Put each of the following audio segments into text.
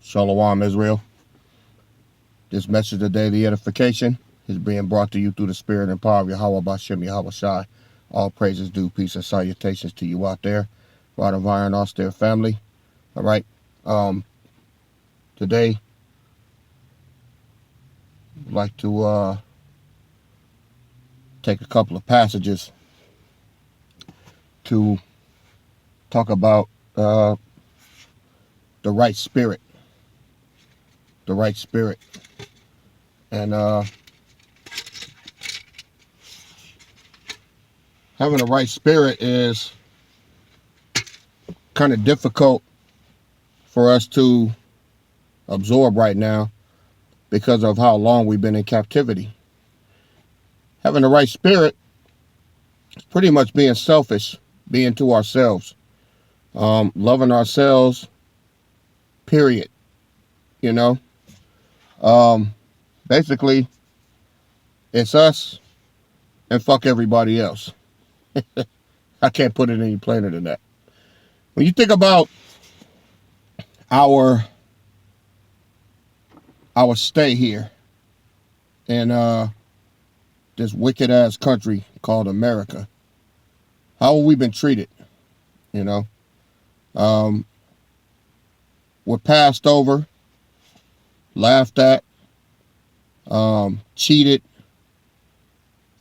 Shalom, Israel. This message of daily edification is being brought to you through the spirit and power of Yahweh Bashem Yahweh Shai. All praises due, peace and salutations to you out there. Rod of Iron, Austere family. All right. Today, I'd like to take a couple of passages to talk about the right spirit. The right spirit. And having a right spirit is kind of difficult for us to absorb right now because of how long we've been in captivity. Having the right spirit is pretty much being selfish, being to ourselves, loving ourselves, period. You know, basically, it's us and fuck everybody else. I can't put it any plainer than that. When you think about our stay here in this wicked ass country called America, how have we been treated? You know, we're passed over, laughed at, cheated,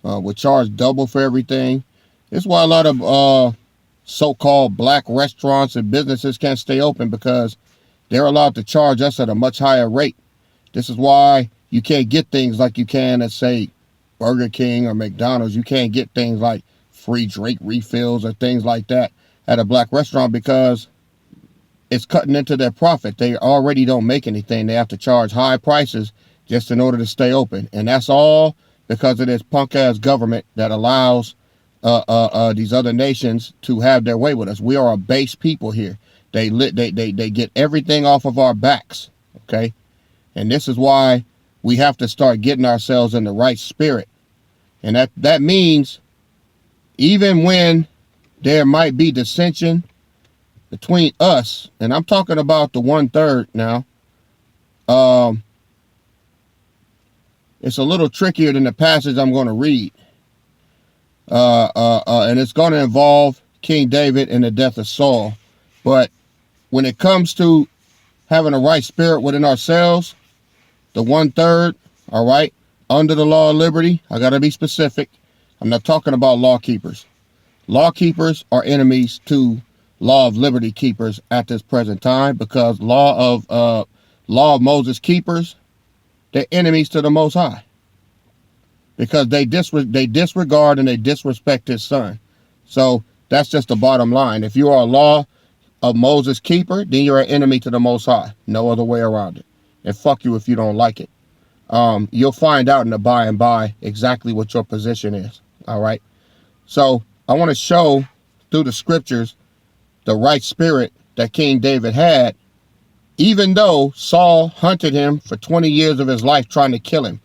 we're charged double for everything. This is why a lot of so-called black restaurants and businesses can't stay open, because they're allowed to charge us at a much higher rate. This is why you can't get things like you can at, say, Burger King or McDonald's. You can't get things like free drink refills or things like that at a black restaurant, because it's cutting into their profit. They already don't make anything. They have to charge high prices just in order to stay open. And that's all because of this punk-ass government that allows these other nations to have their way with us. We are a base people here. They get everything off of our backs, okay? And this is why we have to start getting ourselves in the right spirit. And that means even when there might be dissension between us, and I'm talking about the 1/3 now, it's a little trickier than the passage I'm going to read. And it's going to involve King David and the death of Saul. But when it comes to having a right spirit within ourselves, the 1/3, all right, under the law of liberty, I got to be specific. I'm not talking about law keepers. Law keepers are enemies to law of liberty keepers at this present time, because law of Moses keepers, they're enemies to the Most High, because they disregard and they disrespect his son. So that's just the bottom line. If you are a law of Moses keeper, then you're an enemy to the Most High. No other way around it. And fuck you if you don't like it. You'll find out in the by and by exactly what your position is. All right. So I want to show through the scriptures the right spirit that King David had, even though Saul hunted him for 20 years of his life trying to kill him.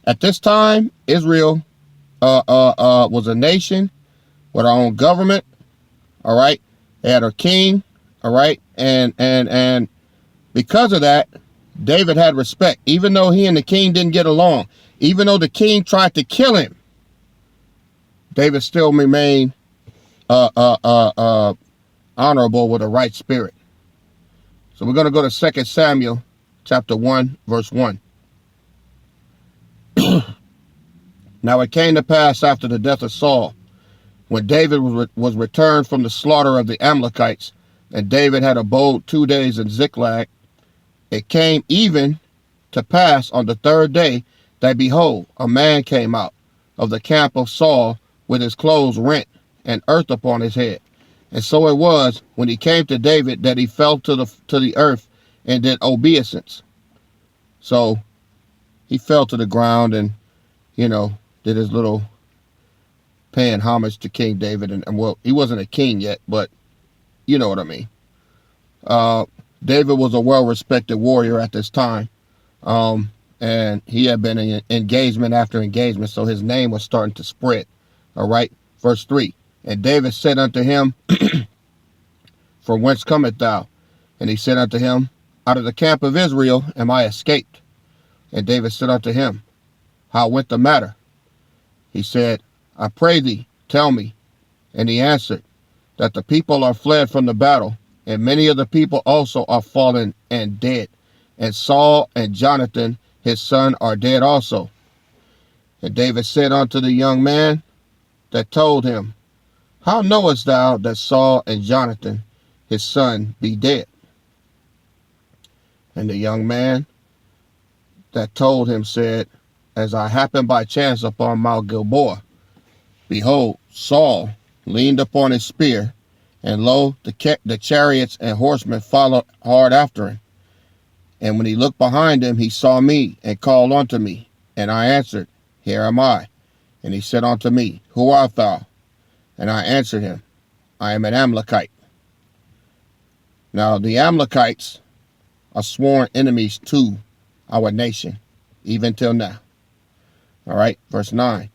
At this time, Israel was a nation with our own government. All right. They had a king. All right. And because of that, David had respect, even though he and the king didn't get along. Even though the king tried to kill him, David still remained honorable with a right spirit. So we're going to go to 2 Samuel chapter 1, verse 1. Now it came to pass after the death of Saul, when David was returned from the slaughter of the Amalekites, and David had abode 2 days in Ziklag, it came even to pass on the 3rd day that, behold, a man came out of the camp of Saul with his clothes rent and earth upon his head. And so it was, when he came to David, that he fell to the earth and did obeisance. So he fell to the ground and, you know, did his little paying homage to King David. And well, he wasn't a king yet, but you know what I mean. David was a well-respected warrior at this time. And he had been in engagement after engagement, so his name was starting to spread. All right. Verse 3. And David said unto him, From whence comest thou? And he said unto him, out of the camp of Israel am I escaped. And David said unto him, How went the matter? He said, I pray thee, tell me. And he answered, That the people are fled from the battle, and many of the people also are fallen and dead. And Saul and Jonathan his son are dead also. And David said unto the young man that told him, How knowest thou that Saul and Jonathan his son be dead? And the young man that told him said, As I happened by chance upon Mount Gilboa, behold, Saul leaned upon his spear, and lo, the chariots and horsemen followed hard after him. And when he looked behind him, he saw me, and called unto me. And I answered, Here am I. And he said unto me, Who art thou? And I answered him, I am an Amalekite. Now the Amalekites are sworn enemies to our nation, even till now. All right, verse 9.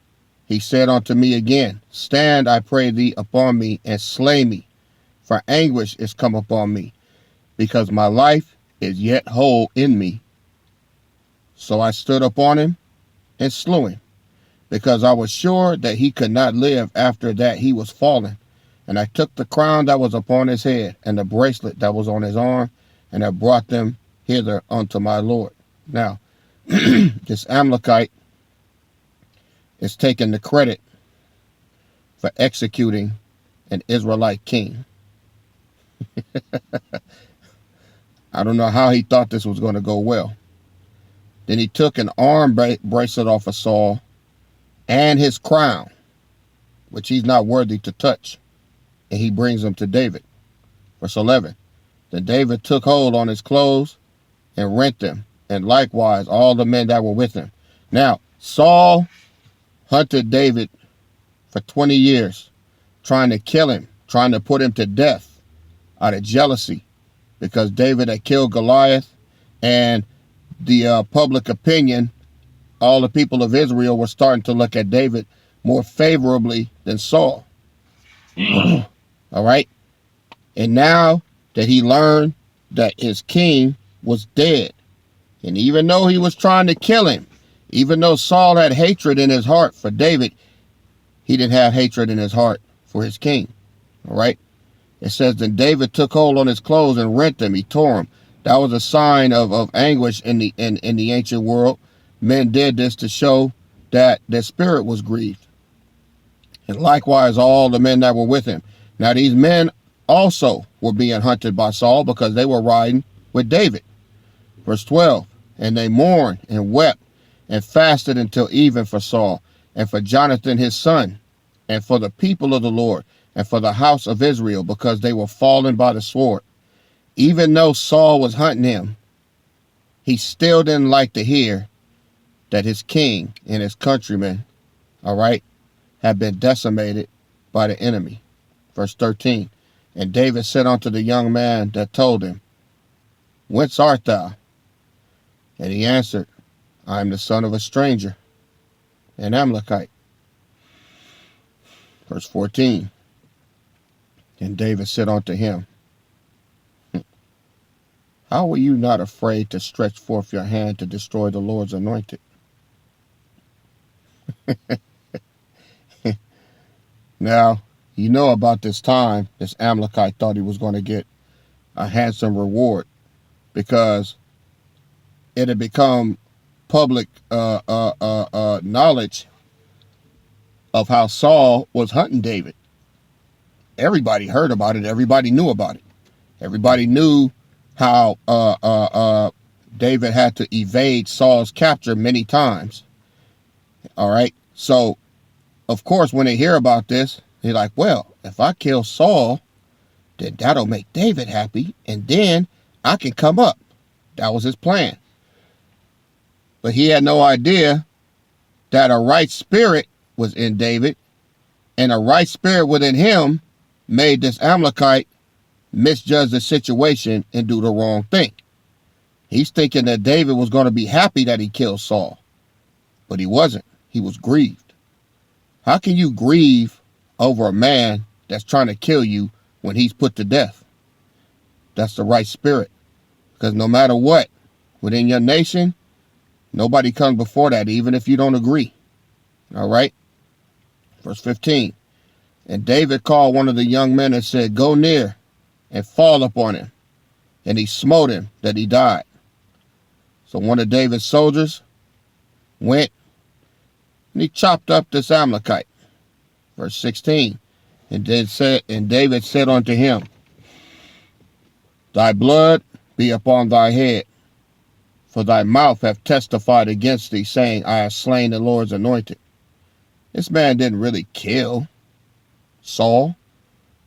He said unto me again, Stand, I pray thee, upon me, and slay me, for anguish is come upon me, because my life is yet whole in me. So I stood upon him and slew him, because I was sure that he could not live after that he was fallen. And I took the crown that was upon his head, and the bracelet that was on his arm, and I brought them hither unto my Lord. Now, this Amalekite is taking the credit for executing an Israelite king. I don't know how he thought this was going to go well. Then he took an arm bracelet off of Saul and his crown, which he's not worthy to touch, and he brings them to David. Verse 11. Then David took hold on his clothes and rent them, and likewise all the men that were with him. Now, Saul hunted David for 20 years, trying to kill him, trying to put him to death out of jealousy, because David had killed Goliath, and the public opinion, all the people of Israel were starting to look at David more favorably than Saul. All right? And now that he learned that his king was dead, and even though he was trying to kill him, even though Saul had hatred in his heart for David, he didn't have hatred in his heart for his king. All right? It says, Then David took hold on his clothes and rent them. He tore them. That was a sign of anguish in the ancient world. Men did this to show that their spirit was grieved. And likewise, all the men that were with him. Now, these men also were being hunted by Saul because they were riding with David. Verse 12. And they mourned and wept and fasted until even for Saul and for Jonathan his son and for the people of the Lord and for the house of Israel, because they were fallen by the sword. Even though Saul was hunting him, he still didn't like to hear that his king and his countrymen, all right, had been decimated by the enemy. Verse 13. And David said unto the young man that told him, Whence art thou? And he answered, I am the son of a stranger, an Amalekite. Verse 14. And David said unto him, How were you not afraid to stretch forth your hand to destroy the Lord's anointed? Now, you know about this time, this Amalekite thought he was going to get a handsome reward, because it had become public knowledge of how Saul was hunting David. Everybody heard about it. Everybody knew about it. Everybody knew how David had to evade Saul's capture many times. All right. So, of course, when they hear about this, they're like, well, if I kill Saul, then that'll make David happy, and then I can come up. That was his plan. But he had no idea that a right spirit was in David, and a right spirit within him made this Amalekite misjudge the situation and do the wrong thing. He's thinking that David was going to be happy that he killed Saul, but he wasn't. He was grieved. How can you grieve over a man that's trying to kill you when he's put to death? That's the right spirit, Because no matter what, within your nation, nobody comes before that, even if you don't agree. All right? Verse 15. And David called one of the young men and said, go near and fall upon him. And he smote him that he died. So one of David's soldiers went and he chopped up this Amalekite. Verse 16. And David said unto him, thy blood be upon thy head, for thy mouth hath testified against thee, saying, I have slain the Lord's anointed. This man didn't really kill Saul.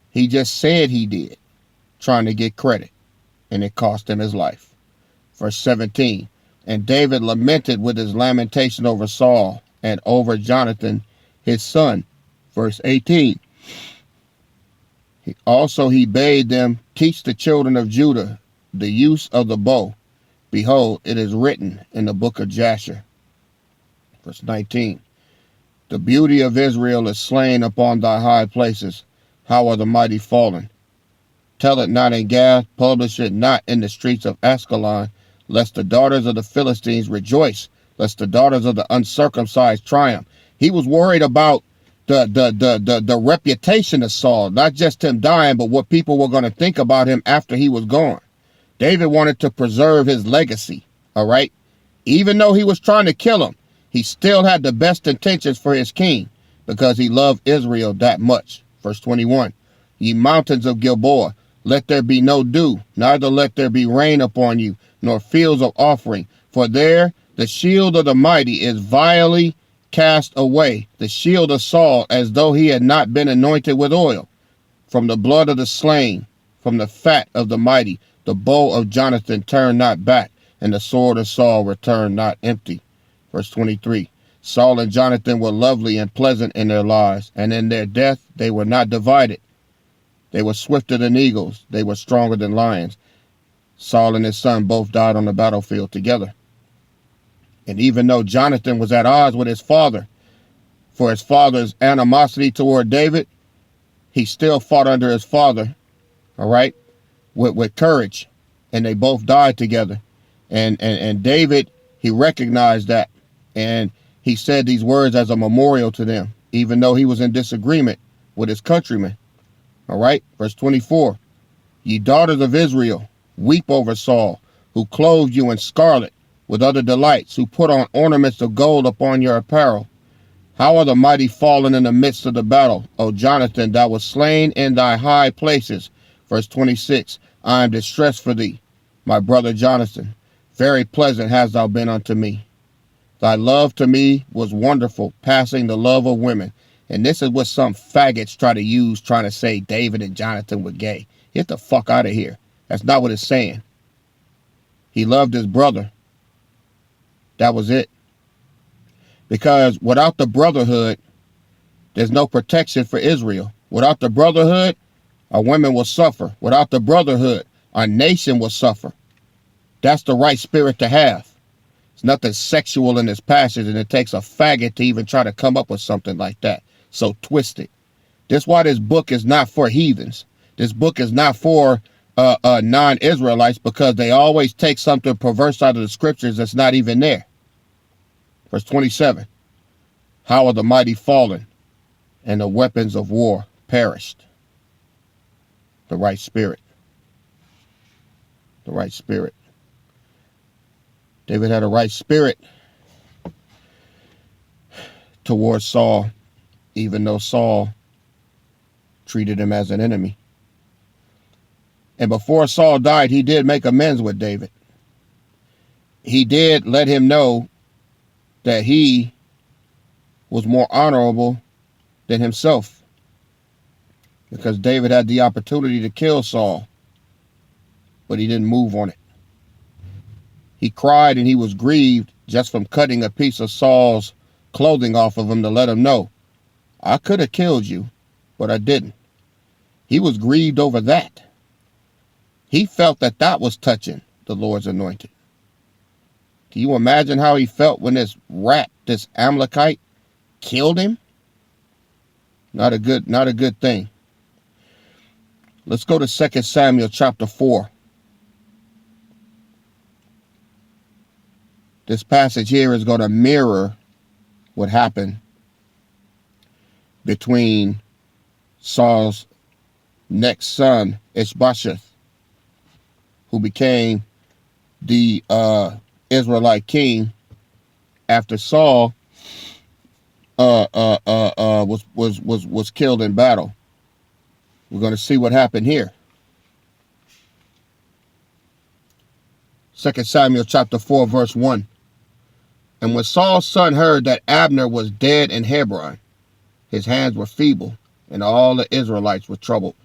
He just said he did, trying to get credit, and it cost him his life. Verse 17. And David lamented with his lamentation over Saul and over Jonathan, his son. Verse 18. He bade them teach the children of Judah the use of the bow. Behold, it is written in the book of Jasher. Verse 19. The beauty of Israel is slain upon thy high places. How are the mighty fallen? Tell it not in Gath, publish it not in the streets of Ascalon, lest the daughters of the Philistines rejoice, lest the daughters of the uncircumcised triumph. He was worried about the reputation of Saul, not just him dying, but what people were going to think about him after he was gone. David wanted to preserve his legacy, all right? Even though he was trying to kill him, he still had the best intentions for his king because he loved Israel that much. Verse 21, ye mountains of Gilboa, let there be no dew, neither let there be rain upon you, nor fields of offering. For there the shield of the mighty is vilely cast away, the shield of Saul, as though he had not been anointed with oil. From the blood of the slain, from the fat of the mighty, the bow of Jonathan turned not back, and the sword of Saul returned not empty. Verse 23, Saul and Jonathan were lovely and pleasant in their lives, and in their death they were not divided. They were swifter than eagles, they were stronger than lions. Saul and his son both died on the battlefield together. And even though Jonathan was at odds with his father for his father's animosity toward David, he still fought under his father, all right, with courage, and they both died together. And David, he recognized that, and he said these words as a memorial to them, even though he was in disagreement with his countrymen. All right, verse 24, ye daughters of Israel, weep over Saul, who clothed you in scarlet with other delights, who put on ornaments of gold upon your apparel. How are the mighty fallen in the midst of the battle? O Jonathan, thou wast slain in thy high places. Verse 26, I am distressed for thee, my brother Jonathan. Very pleasant hast thou been unto me. Thy love to me was wonderful, passing the love of women. And this is what some faggots try to use, trying to say David and Jonathan were gay. Get the fuck out of here. That's not what it's saying. He loved his brother. That was it. Because without the brotherhood, there's no protection for Israel. Without the brotherhood, our women will suffer. Without the brotherhood, our nation will suffer. That's the right spirit to have. It's nothing sexual in this passage, and it takes a faggot to even try to come up with something like that. So twisted. That's why this book is not for heathens. This book is not for non-Israelites, because they always take something perverse out of the scriptures that's not even there. Verse 27, how are the mighty fallen, and the weapons of war perished? The right spirit. The right spirit. David had a right spirit towards Saul, even though Saul treated him as an enemy. And before Saul died, he did make amends with David. He did let him know that he was more honorable than himself, because David had the opportunity to kill Saul, but he didn't move on it. He cried and he was grieved just from cutting a piece of Saul's clothing off of him to let him know, I could have killed you, but I didn't. He was grieved over that. He felt that that was touching the Lord's anointed. Can you imagine how he felt when this rat, this Amalekite, killed him? Not a good thing. Let's go to 2 Samuel chapter 4. This passage here is going to mirror what happened between Saul's next son, Ishbosheth, who became the Israelite king after Saul was killed in battle. We're going to see what happened here. 2 Samuel chapter 4, verse 1. And when Saul's son heard that Abner was dead in Hebron, his hands were feeble, and all the Israelites were troubled.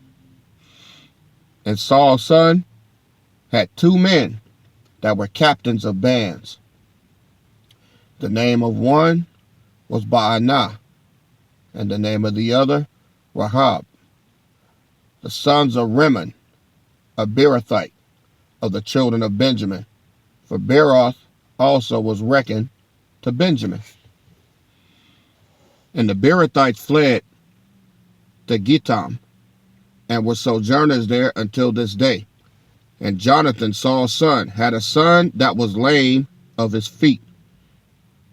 And Saul's son had 2 men that were captains of bands. The name of one was Baanah, and the name of the other, Rahab, the sons of Rimmon, a Beerothite, of the children of Benjamin. For Beeroth also was reckoned to Benjamin. And the Beerothites fled to Gittim, and were sojourners there until this day. And Jonathan, Saul's son, had a son that was lame of his feet.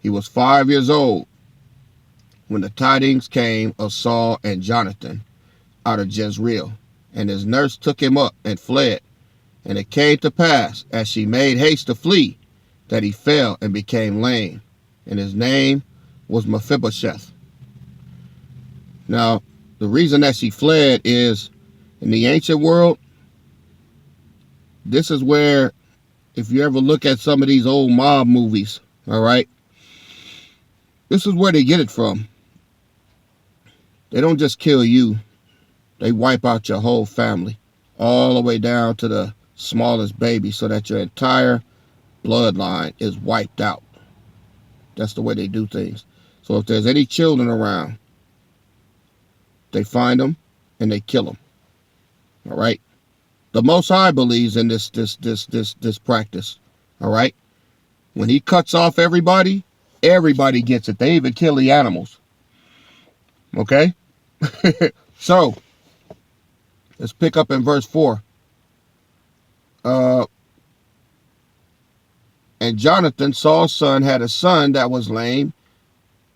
He was 5 years old when the tidings came of Saul and Jonathan out of Jezreel. And his nurse took him up and fled. And it came to pass, as she made haste to flee, that he fell and became lame. And his name was Mephibosheth. Now, the reason that she fled is, in the ancient world, this is where, if you ever look at some of these old mob movies, all right, this is where they get it from. They don't just kill you. They wipe out your whole family, all the way down to the smallest baby, so that your entire bloodline is wiped out. That's the way they do things. So if there's any children around, they find them and they kill them. All right. The Most High believes in this practice. All right. When he cuts off everybody, everybody gets it. They even kill the animals. Okay. So let's pick up in verse 4. And Jonathan, Saul's son, had a son that was lame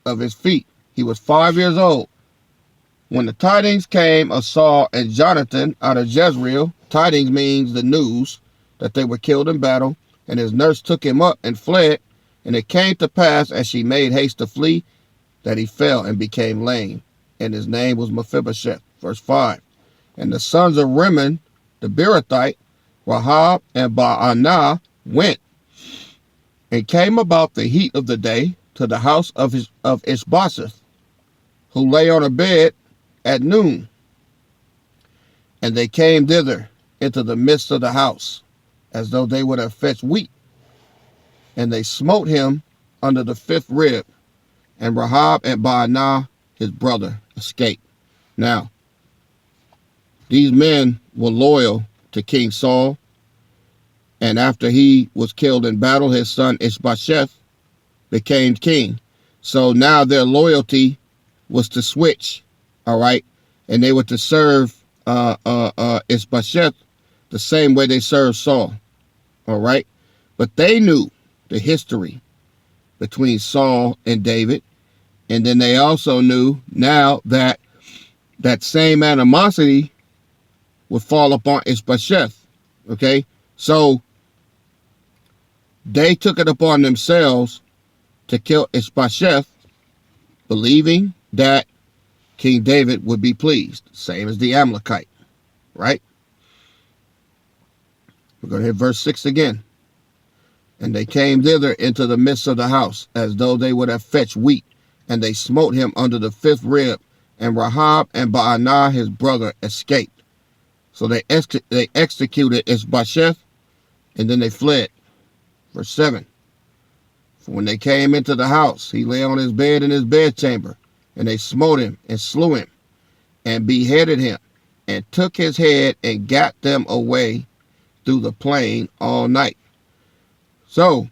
of his feet. He was 5 years old. When the tidings came of Saul and Jonathan out of Jezreel, tidings means the news that they were killed in battle, and his nurse took him up and fled. And it came to pass, as she made haste to flee, that he fell and became lame. And his name was Mephibosheth. Verse 5. And the sons of Rimmon, the Beerothite, Rahab and Baanah, went and came about the heat of the day to the house of Ishbosheth, who lay on a bed at noon. And they came thither into the midst of the house, as though they would have fetched wheat. And they smote him under the 5th rib, and Rahab and Baanah, his brother, escaped. Now, these men were loyal to King Saul, and after he was killed in battle, his son Ishbosheth became king. So now their loyalty was to switch, all right, and they were to serve Ishbosheth the same way they served Saul, all right. But they knew the history between Saul and David, and then they also knew now that that same animosity would fall upon Ishbosheth, okay. So they took it upon themselves to kill Ishbosheth, believing that King David would be pleased, same as the Amalekite, right? We're going to hit verse 6 again. And they came thither into the midst of the house, as though they would have fetched wheat, and they smote him under the 5th rib, and Rahab and Baanah his brother escaped. So they executed Ishbosheth, and then they fled. Verse 7. For when they came into the house, he lay on his bed in his bedchamber, and they smote him and slew him, and beheaded him, and took his head and gat them away through the plain all night. So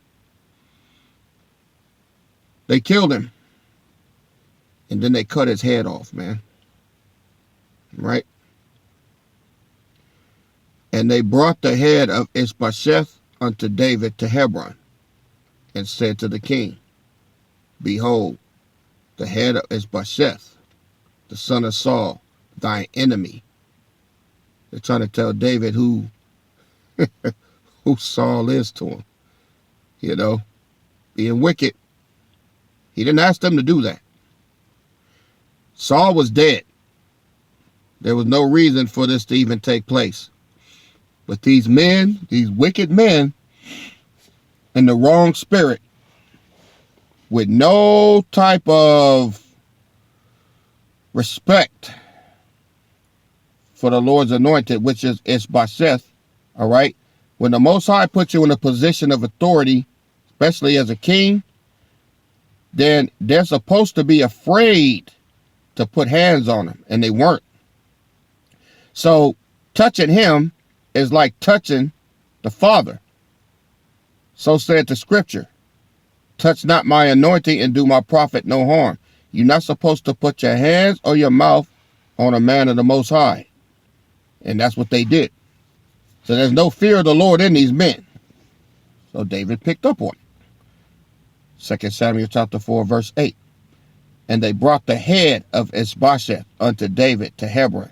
they killed him, and then they cut his head off, man. Right? And they brought the head of Ishbosheth unto David to Hebron. and said to the king, behold, the head of Ishbosheth, the son of Saul, thine enemy. They're trying to tell David who Saul is to him. You know, being wicked. He didn't ask them to do that. Saul was dead. There was no reason for this to even take place. But these men, these wicked men, in the wrong spirit, with no type of respect for the Lord's anointed, which is Ishbosheth, all right? When the Most High puts you in a position of authority, especially as a king, then they're supposed to be afraid to put hands on him, and they weren't. So touching him is like touching the Father. So said the scripture, touch not my anointing and do my prophet no harm. You're not supposed to put your hands or your mouth on a man of the Most High. And that's what they did. So there's no fear of the Lord in these men. So David picked up on it. 2 Samuel chapter 4, verse 8. And they brought the head of Ishbosheth unto David to Hebron,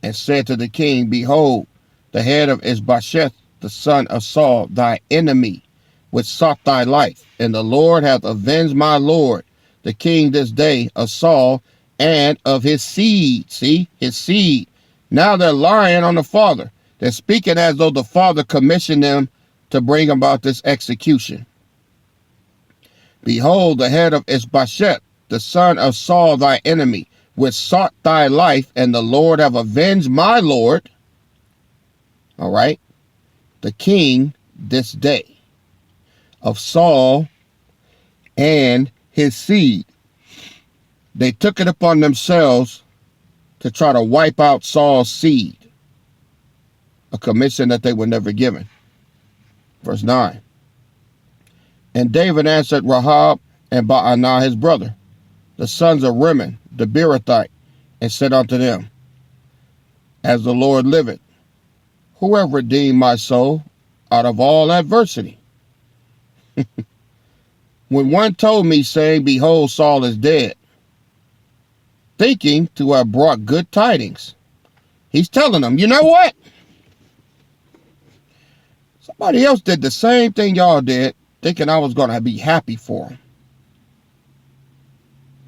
and said to the king, behold, the head of Ishbosheth, the son of Saul, thy enemy, which sought thy life. And the Lord hath avenged my lord, the king, this day of Saul and of his seed. See, his seed. Now they're lying on the father. They're speaking as though the father commissioned them to bring about this execution. Behold, the head of Ishbosheth, the son of Saul, thy enemy, which sought thy life, and the Lord have avenged my lord, all right, the king, this day of Saul and his seed. They took it upon themselves to try to wipe out Saul's seed, a commission that they were never given. Verse 9. And David answered Rahab and Baanah his brother, the sons of Rimmon the Beerothite, and said unto them, as the Lord liveth, who have redeemed my soul out of all adversity? When one told me, saying, behold, Saul is dead, thinking to have brought good tidings. He's telling them, you know what? Somebody else did the same thing y'all did, thinking I was going to be happy for him.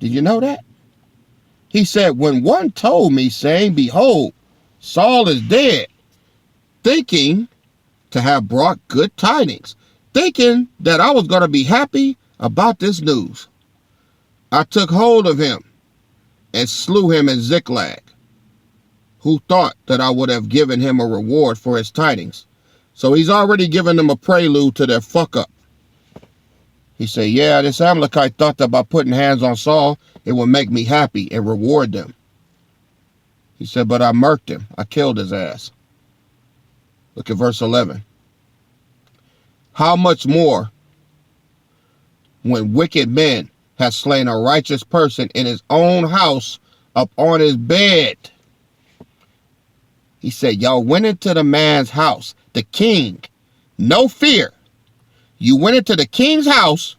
Did you know that? He said, when one told me, saying, behold, Saul is dead, thinking to have brought good tidings, thinking that I was going to be happy about this news, I took hold of him and slew him in Ziklag, who thought that I would have given him a reward for his tidings. So he's already given them a prelude to their fuck up. He said, yeah, this Amalekite thought that by putting hands on Saul, it would make me happy and reward them. He said, but I murked him. I killed his ass. Look at verse 11. How much more when wicked men have slain a righteous person in his own house up on his bed? He said, y'all went into the man's house, the king, no fear. You went into the king's house,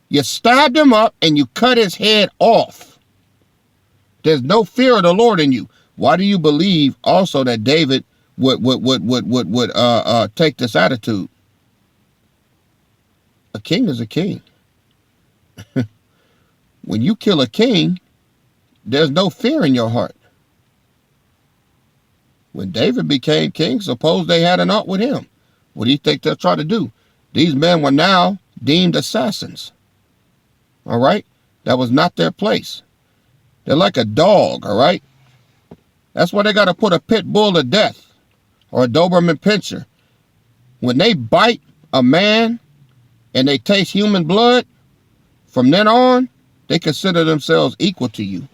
you stabbed him up, and you cut his head off. There's no fear of the Lord in you. Why do you believe also that David would take this attitude? A king is a king. When you kill a king, there's no fear in your heart. When David became king, suppose they had an ought with him. What do you think they'll try to do? These men were now deemed assassins. All right? That was not their place. They're like a dog, all right? That's why they got to put a pit bull to death or a Doberman pinscher. When they bite a man and they taste human blood, from then on, they consider themselves equal to you.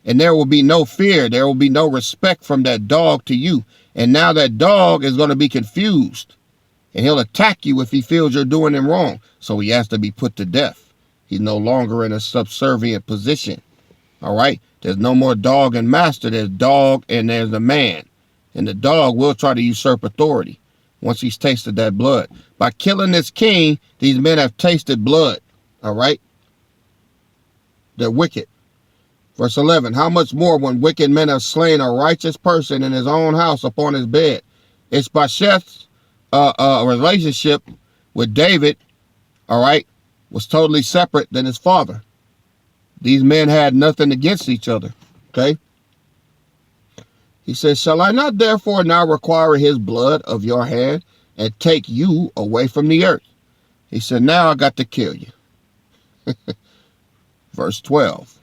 And there will be no fear. There will be no respect from that dog to you. And now that dog is going to be confused. And he'll attack you if he feels you're doing him wrong. So he has to be put to death. He's no longer in a subservient position. All right? There's no more dog and master. There's dog and there's the man. And the dog will try to usurp authority. once he's tasted that blood. By killing this king, these men have tasted blood. All right? They're wicked. Verse 11, how much more when wicked men have slain a righteous person in his own house upon his bed? Ishbosheth's relationship with David, all right, was totally separate than his father. These men had nothing against each other, okay? He says, shall I not therefore now require his blood of your hand and take you away from the earth? He said, now I got to kill you. Verse 12.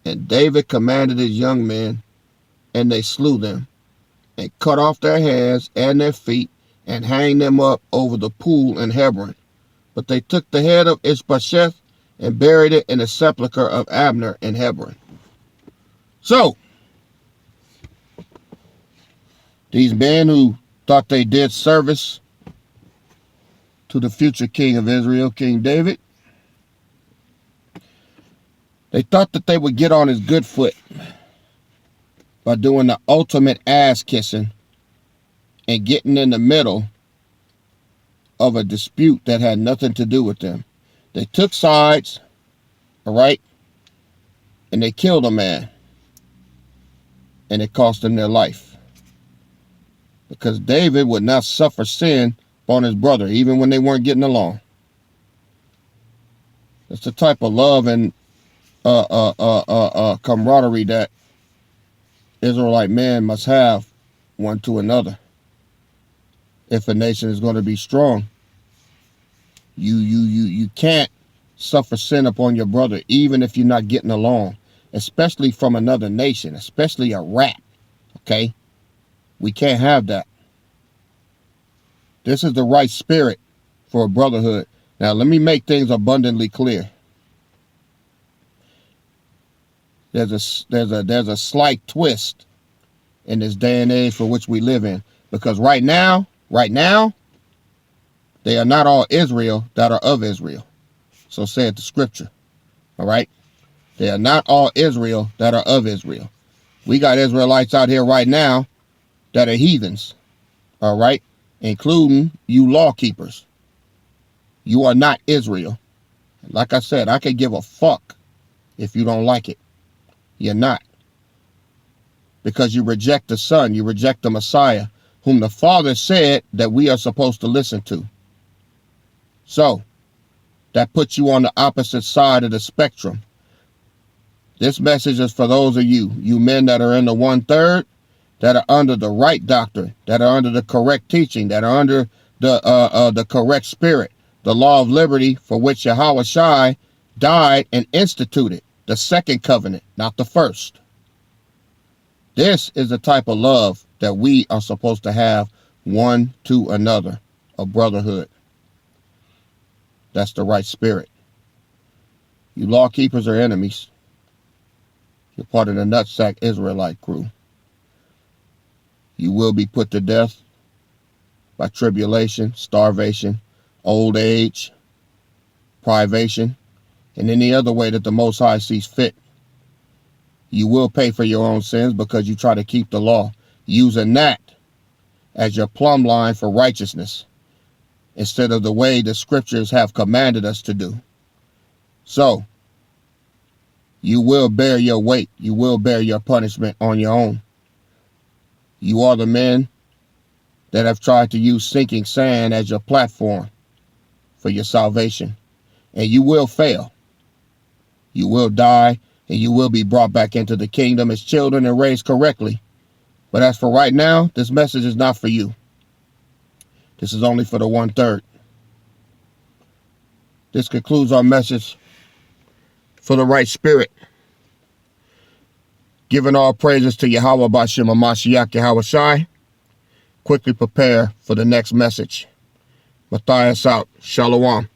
And David commanded his young men, and they slew them, and cut off their hands and their feet, and hanged them up over the pool in Hebron. But they took the head of Ishbosheth and buried it in the sepulchre of Abner in Hebron. So, these men who thought they did service to the future king of Israel, King David, they thought that they would get on his good foot by doing the ultimate ass kissing and getting in the middle of a dispute that had nothing to do with them. They took sides, all right, and they killed a man, and it cost them their life. Because David would not suffer sin upon his brother, even when they weren't getting along. That's the type of love and camaraderie that Israelite men must have one to another. If a nation is going to be strong, you can't suffer sin upon your brother, even if you're not getting along, especially from another nation, especially a rat. Okay, we can't have that. This is the right spirit for a brotherhood. Now, let me make things abundantly clear. There's a slight twist in this day and age for which we live in, because right now, they are not all Israel that are of Israel. So saith the scripture. All right, they are not all Israel that are of Israel. We got Israelites out here right now that are heathens. All right, including you law keepers. You are not Israel. Like I said, I could give a fuck if you don't like it. You're not. Because you reject the Son, you reject the Messiah, whom the Father said that we are supposed to listen to. So, that puts you on the opposite side of the spectrum. This message is for those of you men that are in the 1/3, that are under the right doctrine, that are under the correct teaching, that are under the correct spirit, the law of liberty for which R.O.I died and instituted, the second covenant, not the first. This is the type of love that we are supposed to have one to another, a brotherhood. That's the right spirit. You law keepers are enemies. You're part of the nutsack Israelite crew. You will be put to death by tribulation, starvation, old age, privation, and any other way that the Most High sees fit. You will pay for your own sins because you try to keep the law, using that as your plumb line for righteousness, instead of the way the scriptures have commanded us to do. So, you will bear your weight. You will bear your punishment on your own. You are the men that have tried to use sinking sand as your platform for your salvation. And you will fail. You will die, and you will be brought back into the kingdom as children and raised correctly. But as for right now, this message is not for you. This is only for the 1/3. This concludes our message for the right spirit. Giving all praises to Yahweh B'Shem HaMashiach Yahweh Shai. Quickly prepare for the next message. Matthias out. Shalom.